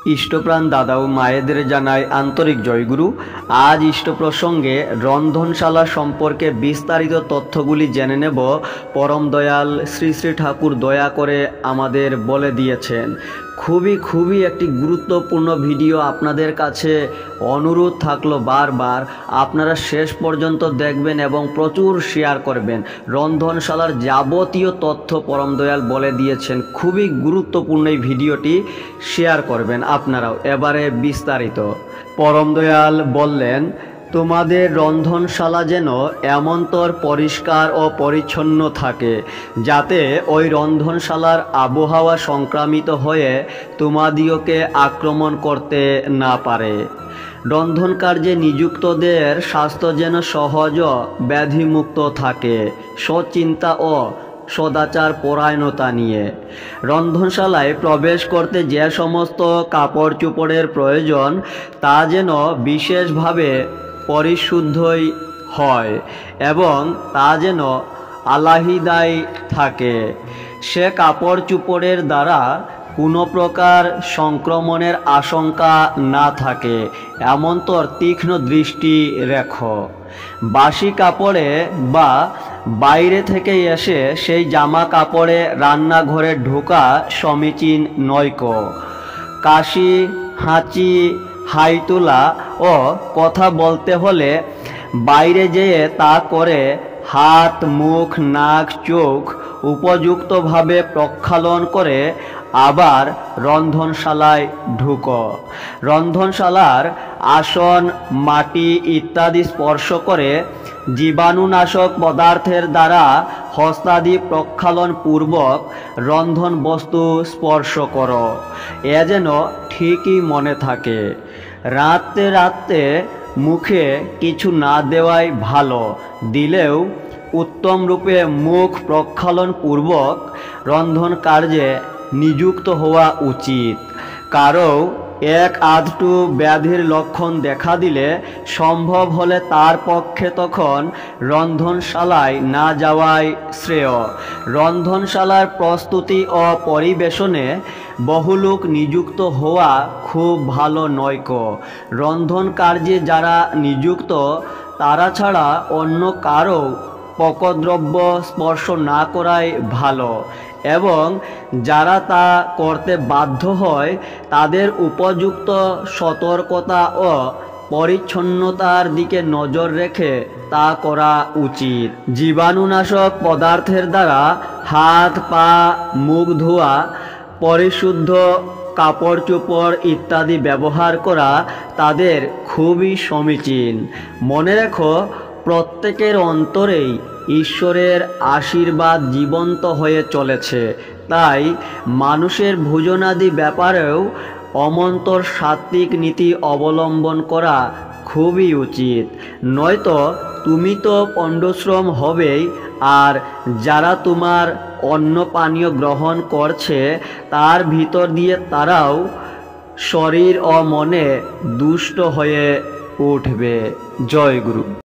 ইষ্টপ্রাণ দাদা ও মায়েদের জানাই আন্তরিক জয়গুরু। আজ ইষ্ট প্রসঙ্গে রন্ধনশালা সম্পর্কে বিস্তারিত তথ্যগুলি জেনে নেব। পরম দয়াল শ্রী শ্রী ঠাকুর দয়া করে আমাদের বলে দিয়েছেন। খুবই একটি গুরুত্বপূর্ণ ভিডিও। আপনাদের কাছে অনুরোধ থাকলো বারবার আপনারা শেষ পর্যন্ত দেখবেন এবং প্রচুর শেয়ার করবেন। রন্ধনশালার যাবতীয় তথ্য পরম দয়াল বলে দিয়েছেন। খুবই গুরুত্বপূর্ণ এই ভিডিওটি, শেয়ার করবেন আপনারাও। এবারে বিস্তারিত। পরম দয়াল বললেন, তোমাদের রন্ধনশালা যেন এমনতর পরিষ্কার ও পরিচ্ছন্ন থাকে যাতে ওই রন্ধনশালার আবহাওয়া সংক্রামিত হয়ে তোমাদিওকে আক্রমণ করতে না পারে। রন্ধন কার্যে নিযুক্তদের স্বাস্থ্য যেন সহজ ও ব্যাধিমুক্ত থাকে, সচিন্তা ও সদাচার পরায়ণতা নিয়ে। রন্ধনশালায় প্রবেশ করতে যে সমস্ত কাপড় চোপড়ের প্রয়োজন তা যেন বিশেষভাবে পরিশুদ্ধই হয় এবং তা যেন আলাহিদাই থাকে। সে কাপড় চোপড়ের দ্বারা কোনো প্রকার সংক্রমণের আশঙ্কা না থাকে এমনতর তীক্ষ্ণ দৃষ্টি রেখো। বাসি কাপড়ে বা বাইরে থেকে এসে সেই জামা কাপড়ে রান্নাঘরে ঢোকা সমীচীন নয়ক। কাশি, হাঁচি, হাই তোলা ও কথা বলতে হলে বাইরে যেয়ে তা করে হাত, মুখ, নাক, চোখ উপযুক্তভাবে প্রক্ষালন করে আবার রন্ধনশালায় ঢুকো। রন্ধনশালার আসন, মাটি ইত্যাদি স্পর্শ করে জীবাণুনাশক পদার্থের দ্বারা হস্তাদি প্রক্ষালন পূর্বক রন্ধন বস্তু স্পর্শ করো। এ যেন ঠিকই মনে থাকে। রাতে মুখে কিছু না দেওয়াই ভালো, দিলেও উত্তম রূপে মুখ প্রক্ষালন পূর্বক রন্ধন কার্যে নিযুক্ত হওয়া উচিত। কারো এক আধটু ব্যাধির লক্ষণ দেখা দিলে সম্ভব হলে তার পক্ষে তখন রন্ধনশালায় না যাওয়াই শ্রেয়। রন্ধনশালার প্রস্তুতি ও পরিবেশনে বহুলোক নিযুক্ত হওয়া খুব ভালো নয়ক। রন্ধন কার্যে যারা নিযুক্ত তারা ছাড়া অন্য কারো পকদ্রব্য স্পর্শ না করাই ভালো এবং যারা তা করতে বাধ্য হয় তাদের উপযুক্ত সতর্কতা ও পরিচ্ছন্নতার দিকে নজর রেখে তা করা উচিত। জীবাণুনাশক পদার্থের দ্বারা হাত, পা, মুখ ধোয়া, পরিশুদ্ধ কাপড় চোপড় ইত্যাদি ব্যবহার করা তাদের খুবই সমীচীন। মনে রেখো, প্রত্যেকের অন্তরেই ঈশ্বরের আশীর্বাদ জীবন্ত হয়ে চলেছে। তাই মানুষের ভোজনাদি ব্যাপারেও অমন্তর সাত্ত্বিক নীতি অবলম্বন করা খুবই উচিত। নয়তো তুমি তো পণ্ডশ্রম হবেই, আর যারা তোমার অন্ন পানীয় গ্রহণ করছে তার ভিতর দিয়ে তারাও শরীর ও মনে দুষ্ট হয়ে উঠবে। জয় গুরু।